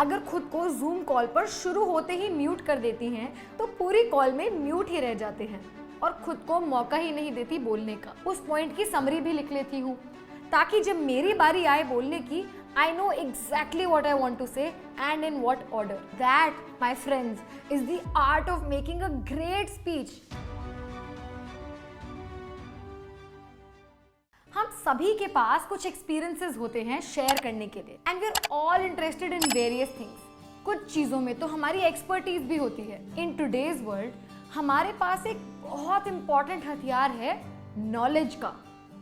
अगर खुद को जूम कॉल पर शुरू होते ही म्यूट कर देती हैं तो पूरी कॉल में म्यूट ही रह जाते हैं और खुद को मौका ही नहीं देती बोलने का। उस पॉइंट की समरी भी लिख लेती हूँ ताकि जब मेरी बारी आए बोलने की, I know exactly what I want to say and in what order. That, my friends, is the art of making a great speech. हम सभी के पास कुछ एक्सपीरियंसेस होते हैं शेयर करने के लिए and we are all interested in various things. कुछ चीज़ों में तो हमारी एक्सपर्टीज भी होती है। इन टुडेज वर्ल्ड हमारे पास एक बहुत इंपॉर्टेंट हथियार है नॉलेज का,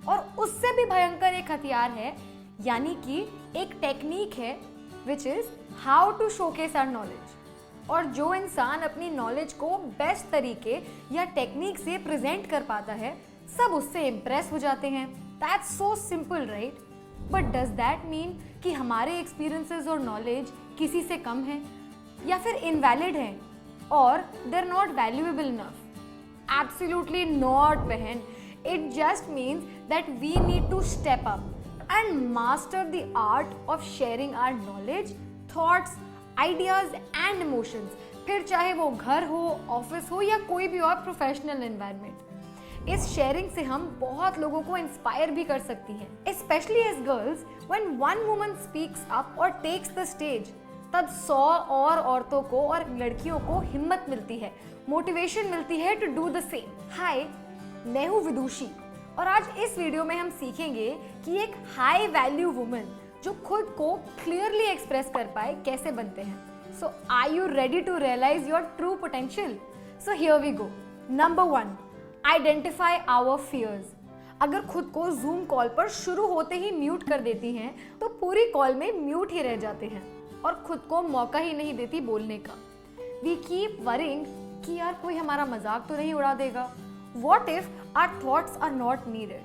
और उससे भी भयंकर एक हथियार है, यानी कि एक टेक्निक है which is how to showcase our knowledge. और जो इंसान अपनी नॉलेज को बेस्ट तरीके या टेक्निक से प्रेजेंट कर पाता है, सब उससे इम्प्रेस हो जाते हैं। That's so simple, right? But does that mean कि हमारे एक्सपीरियंसेस और नॉलेज किसी से कम है या फिर इनवैलिड है और they're not valuable enough? Absolutely not, बहन. It just means that we need to step up and master the art of sharing our knowledge, thoughts, ideas and emotions. फिर चाहे वो घर हो, ऑफिस हो या कोई भी और प्रोफेशनल एनवायरनमेंट। इस शेयरिंग से हम बहुत लोगों को इंस्पायर भी कर सकती हैं। Specially as girls, when one woman speaks up और टेक्स द स्टेज, तब 100 और औरतों को और लड़कियों को हिम्मत मिलती है, मोटिवेशन मिलती है टू डू द सेम। हाय, मैं हूँ विदुषी और आज इस वीडियो में हम सीखेंगे कि एक हाई वैल्यू वुमन जो खुद को क्लियरली एक्सप्रेस कर पाए कैसे बनते हैं। So are you ready to realise your true potential? So here we go. Number 1, identify our fears. अगर खुद को जूम कॉल पर शुरू होते ही म्यूट कर देती हैं तो पूरी कॉल में म्यूट ही रह जाते हैं और खुद को मौका ही नहीं देती बोलने का। वी कीप वरिंग कि यार कोई हमारा मजाक तो नहीं उड़ा देगा। What if our thoughts are not needed?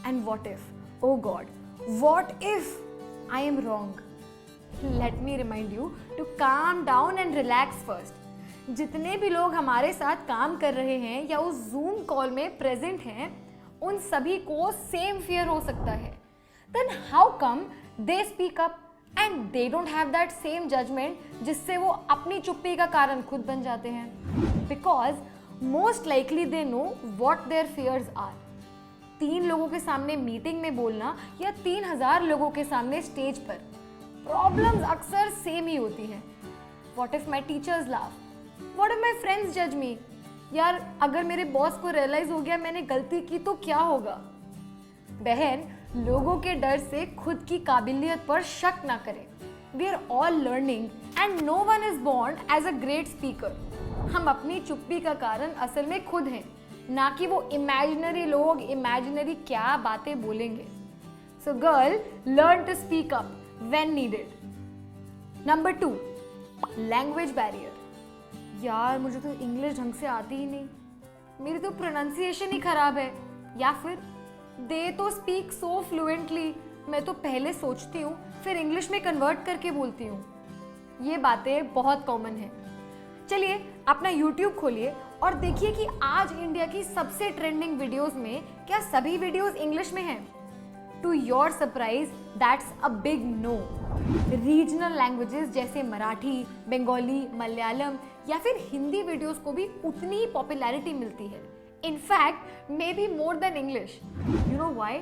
And what if, oh God, what if I am wrong? Let me remind you to calm down and relax first. जितने भी लोग हमारे साथ काम कर रहे हैं या उस जूम कॉल में प्रेजेंट हैं, उन सभी को सेम फियर हो सकता है। Then how come they speak up and they don't have that same judgement जिससे वो अपनी चुप्पी का कारण खुद बन जाते हैं? Because most likely they know what their fears are. 3 लोगों के सामने मीटिंग में बोलना या 3000 लोगों के सामने स्टेज पर, प्रॉब्लम्स अक्सर सेम ही होती हैं। What if my teachers laugh? What if my friends judge me? यार, अगर मेरे बॉस को रियलाइज हो गया मैंने गलती की तो क्या होगा? बहन, लोगों के डर से खुद की काबिलियत पर शक ना करें। We are all learning and no one is born as a great speaker. हम अपनी चुप्पी का कारण असल में खुद हैं, ना कि वो इमेजिनरी लोग इमेजिनरी क्या बातें बोलेंगे। So girl, learn to speak up when needed. Number 2, language barrier. यार, मुझे तो इंग्लिश ढंग से आती ही नहीं, मेरी तो प्रोनाउंसिएशन ही खराब है, या फिर दे तो स्पीक सो फ्लुएंटली, मैं तो पहले सोचती हूँ फिर इंग्लिश में कन्वर्ट करके बोलती हूँ। ये बातें बहुत कॉमन है। चलिए अपना YouTube खोलिए और देखिए कि आज इंडिया की सबसे ट्रेंडिंग वीडियोस में क्या सभी वीडियोस इंग्लिश में हैं? To your surprise, that's a big no. Regional languages जैसे मराठी, बंगाली, मलयालम या फिर हिंदी वीडियोस को भी उतनी ही पॉपुलैरिटी मिलती है। In fact may be more than English. You know why?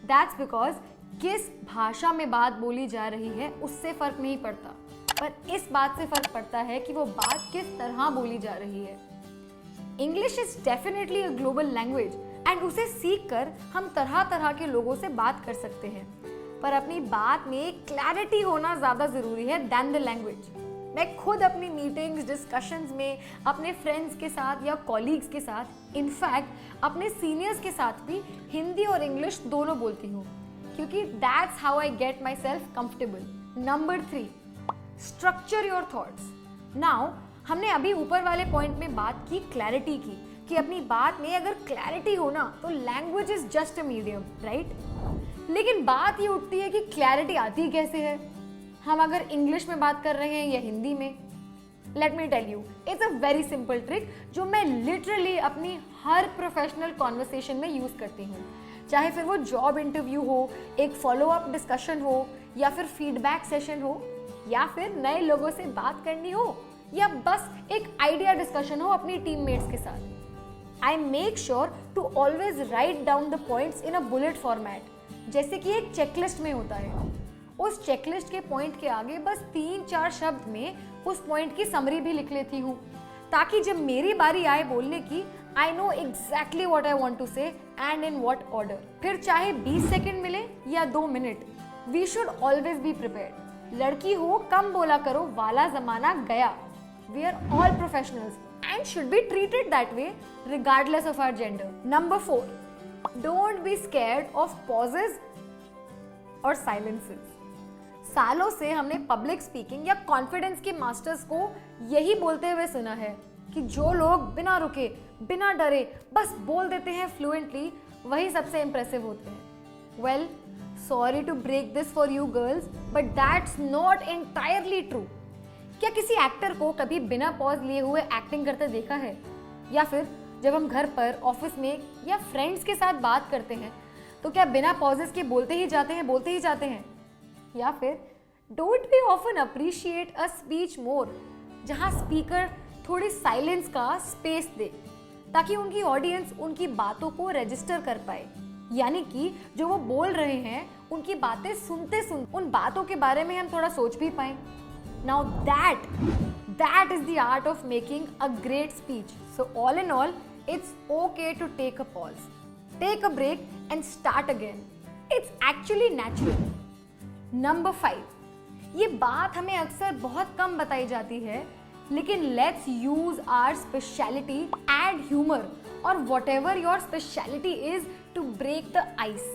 That's because किस भाषा में बात बोली जा रही है उससे फर्क नहीं पड़ता, पर इस बात से फर्क पड़ता है कि वो बात किस तरह बोली जा रही है। English is definitely a global language and उसे सीख कर हम तरह तरह के लोगों से बात कर सकते हैं, पर अपनी बात में क्लैरिटी होना ज़्यादा ज़रूरी है दैन द लैंग्वेज। मैं खुद अपनी मीटिंग्स, डिस्कशंस में अपने फ्रेंड्स के साथ या कॉलीग्स के साथ, इनफैक्ट अपने सीनियर्स के साथ भी हिंदी और इंग्लिश दोनों बोलती हूँ, क्योंकि that's how I get my self comfortable. Number 3, structure your thoughts. Now, हमने अभी ऊपर वाले पॉइंट में बात की क्लैरिटी की, कि अपनी बात में अगर क्लैरिटी हो ना तो language is just a medium, right? लेकिन बात ये उठती है कि क्लैरिटी आती कैसे है? हम अगर इंग्लिश में बात कर रहे हैं या हिंदी में? Let me tell you, it's a very simple trick जो मैं लिटरली अपनी हर प्रोफेशनल कॉन्वर्सेशन में यूज करती हूँ। चाहे फिर वो जॉब इंटरव्यू हो, एक फॉलो अप डिस्कशन हो या फिर फीडबैक सेशन हो, या फिर नए लोगों से बात करनी हो, या बस एक आइडिया डिस्कशन हो अपनी टीममेट्स के साथ, I make sure to always write down the points in a bullet format, जैसे कि एक चेकलिस्ट में होता है। उस चेकलिस्ट के पॉइंट के आगे बस 3-4 शब्द में उस पॉइंट की समरी भी लिख लेती हूँ, ताकि जब मेरी बारी आए बोलने की, I know exactly what I want to say and in what order। फिर चाहे 20 सेकंड मिले या 2 minute, we should always be prepared। लड़की हो कम बोला करो वाला जमाना गया। We are all professionals and should be treated that way regardless of our gender। Number 4, don't be scared of pauses or silences। सालों से हमने पब्लिक स्पीकिंग या कॉन्फिडेंस के मास्टर्स को यही बोलते हुए सुना है कि जो लोग बिना रुके, बिना डरे बस बोल देते हैं फ्लुएंटली, वही सबसे इंप्रेसिव होते हैं। Well, sorry to break this for you girls, but that's not entirely true. क्या किसी एक्टर को कभी बिना पॉज लिए हुए एक्टिंग करते देखा है? या फिर जब हम घर पर, ऑफिस में या फ्रेंड्स के साथ बात करते हैं तो क्या बिना पॉजेस के बोलते ही जाते हैं? या फिर don't we often appreciate a speech more, जहां स्पीकर थोड़ी साइलेंस का स्पेस दे ताकि उनकी ऑडियंस उनकी बातों को रजिस्टर कर पाए, यानी कि जो वो बोल रहे हैं उनकी बातें सुनते उन बातों के बारे में हम थोड़ा सोच भी पाए। Now that is the art of making a great speech. So all in all, it's okay to take a pause, take a break and start again. It's actually natural. Number 5, ये बात हमें अक्सर बहुत कम बताई जाती है, लेकिन let's use our speciality, add humor or whatever your speciality is to break the ice.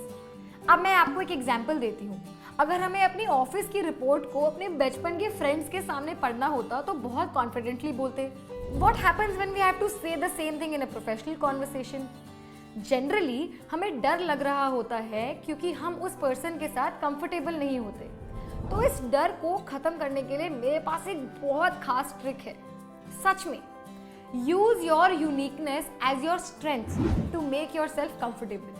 अब मैं आपको एक एग्जाम्पल देती हूँ। अगर हमें अपनी ऑफिस की रिपोर्ट को अपने बचपन के फ्रेंड्स के सामने पढ़ना होता तो बहुत कॉन्फिडेंटली बोलते। What happens when we have to say the same thing in a professional conversation? Generally हमें डर लग रहा होता है क्योंकि हम उस पर्सन के साथ कंफर्टेबल नहीं होते। तो इस डर को खत्म करने के लिए मेरे पास एक बहुत खास ट्रिक है। सच में, use your uniqueness as your strength to make yourself comfortable.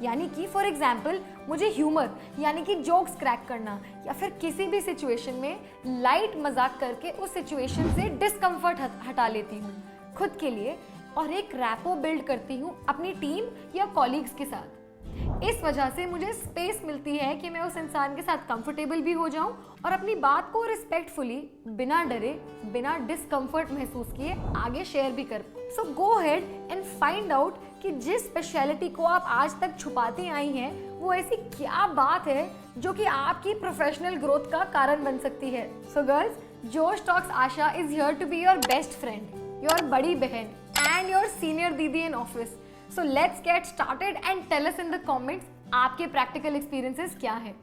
यानी कि फॉर एग्जाम्पल, मुझे ह्यूमर यानी कि जोक्स क्रैक करना या फिर किसी भी सिचुएशन में लाइट मजाक करके उस सिचुएशन से डिस्कम्फर्ट हटा लेती हूँ खुद के लिए, और एक रैपो बिल्ड करती हूँ अपनी टीम या कॉलीग्स के साथ। इस वजह से मुझे स्पेस मिलती है कि मैं उस इंसान के साथ कंफर्टेबल भी हो जाऊं और अपनी बात को रिस्पेक्टफुली, बिना डरे, बिना डिस्कम्फर्ट महसूस किए आगे शेयर भी कर। So go ahead and find out कि जिस स्पेशलिटी को आप आज तक छुपाती आई हैं, वो ऐसी क्या बात है जो कि आपकी प्रोफेशनल ग्रोथ का कारण बन सकती है। So girls, Josh Talks Asha is here to be your best friend, your बड़ी बहन and your senior दीदी in office. So let's get started and tell us in the comments आपके practical experiences क्या हैं।